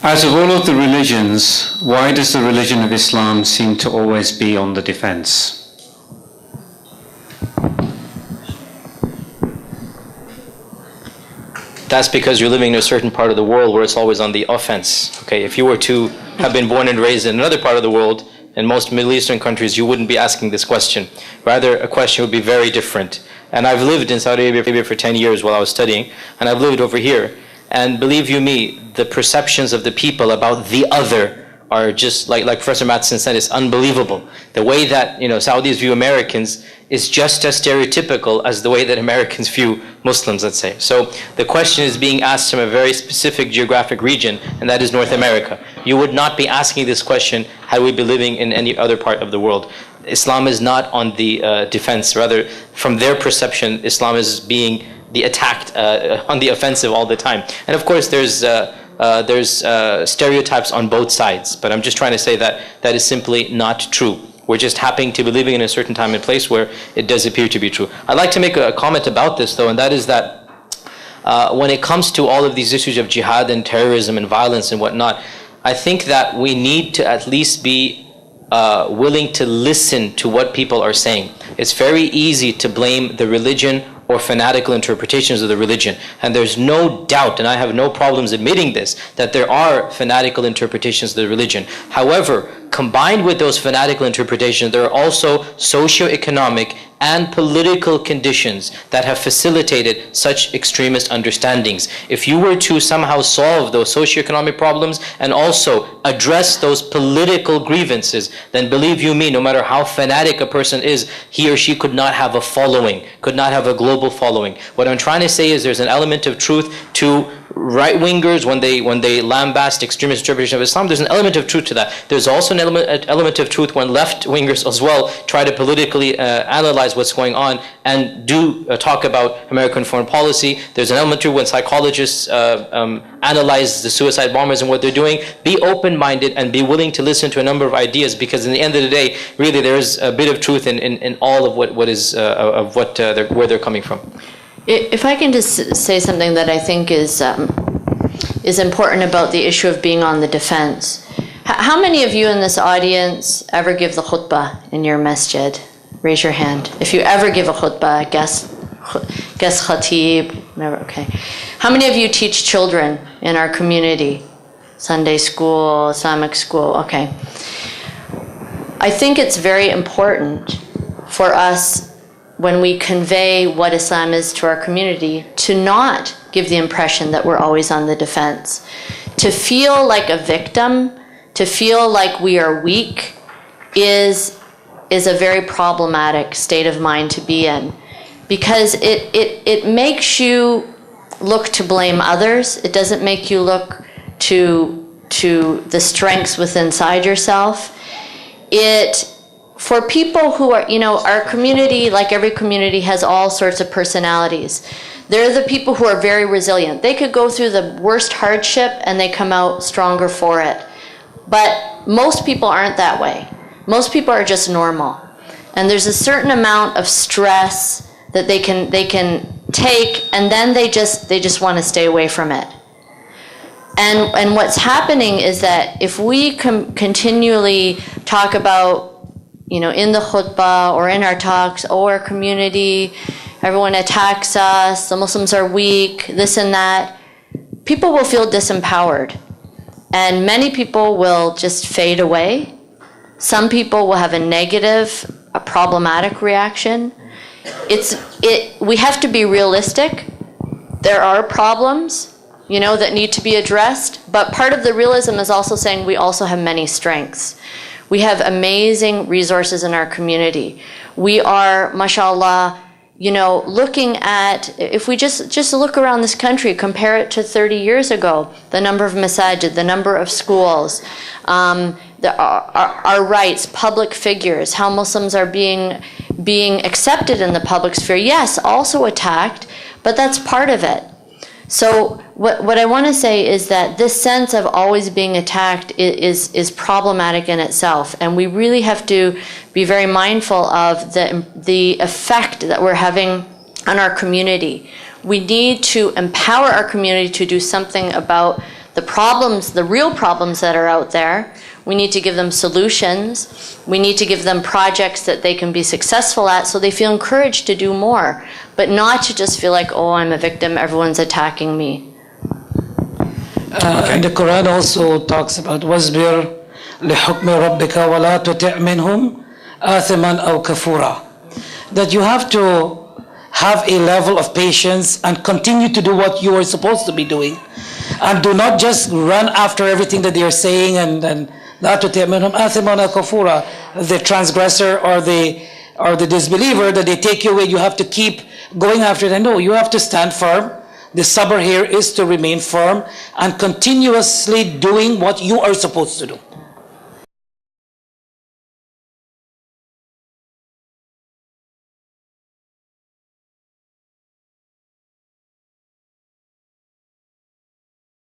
Out of all of the religions, why does the religion of Islam seem to always be on the defense? That's because you're living in a certain part of the world where it's always on the offense. Okay, if you were to have been born and raised in another part of the world, in most Middle Eastern countries, you wouldn't be asking this question. Rather, a question would be very different. And I've lived in Saudi Arabia for 10 years while I was studying, and I've lived over here. And believe you me, the perceptions of the people about the other are just, like Professor Mattson said, it's unbelievable. The way that Saudis view Americans is just as stereotypical as the way that Americans view Muslims, let's say. So the question is being asked from a very specific geographic region, and that is North America. You would not be asking this question had we been living in any other part of the world. Islam is not on the defense. Rather, from their perception, Islam is being attacked on the offensive all the time. And of course, there's stereotypes on both sides. But I'm just trying to say that that is simply not true. We're just happening to be living in a certain time and place where it does appear to be true. I'd like to make a comment about this, though, and that is that when it comes to all of these issues of jihad and terrorism and violence and whatnot, I think that we need to at least be willing to listen to what people are saying. It's very easy to blame the religion or fanatical interpretations of the religion. And there's no doubt, and I have no problems admitting this, that there are fanatical interpretations of the religion. However, combined with those fanatical interpretations, there are also socio-economic and political conditions that have facilitated such extremist understandings. If you were to somehow solve those socio-economic problems and also address those political grievances, then believe you me, no matter how fanatic a person is, he or she could not have a following, could not have a global following. What I'm trying to say is there's an element of truth to right-wingers when they lambast extremist interpretation of Islam. There's an element of truth to that. There's also an element of truth when left-wingers as well try to politically analyze what's going on and do talk about American foreign policy. There's an element of truth when psychologists analyze the suicide bombers and what they're doing. Be open-minded and be willing to listen to a number of ideas, because in the end of the day, really there is a bit of truth in all of what is where they're coming from. If I can just say something that I think is important about the issue of being on the defense. How many of you in this audience ever give the khutbah in your masjid? Raise your hand. If you ever give a khutbah, guest khatib, never, okay. How many of you teach children in our community? Sunday school, Islamic school, okay. I think it's very important for us, when we convey what Islam is to our community, to not give the impression that we're always on the defense. To feel like a victim, to feel like we are weak, is a very problematic state of mind to be in. Because it makes you look to blame others. It doesn't make you look to the strengths within inside yourself. For people who are, our community, like every community, has all sorts of personalities. They're the people who are very resilient. They could go through the worst hardship and they come out stronger for it. But most people aren't that way. Most people are just normal. And there's a certain amount of stress that they can take, and then they just want to stay away from it. And what's happening is that if we continually talk about, in the khutbah or in our talks, our community, everyone attacks us, the Muslims are weak, this and that, people will feel disempowered. And many people will just fade away. Some people will have a negative, a problematic reaction. We have to be realistic. There are problems, that need to be addressed. But part of the realism is also saying we also have many strengths. We have amazing resources in our community. We are, mashallah, looking at, if we just look around this country, compare it to 30 years ago, the number of masajid, the number of schools, our rights, public figures, how Muslims are being accepted in the public sphere. Yes, also attacked, but that's part of it. So what I want to say is that this sense of always being attacked is problematic in itself, and we really have to be very mindful of the effect that we're having on our community. We need to empower our community to do something about the problems, the real problems that are out there. We need to give them solutions. We need to give them projects that they can be successful at so they feel encouraged to do more, but not to just feel like, oh, I'm a victim, everyone's attacking me. And the Quran also talks about وَاصْبِرْ لِحُكْمِ رَبِّكَ وَلَا تُطِعْ مِنْهُمْ آثِمًا أَوْ كَفُورًا. That you have to have a level of patience and continue to do what you are supposed to be doing. And do not just run after everything that they are saying and لَا تُطِعْ مِنْهُمْ آثِمًا أَوْ كَفُورًا. The transgressor or the disbeliever that they take you away, you have to keep going after them. No, you have to stand firm. The sabr here is to remain firm and continuously doing what you are supposed to do.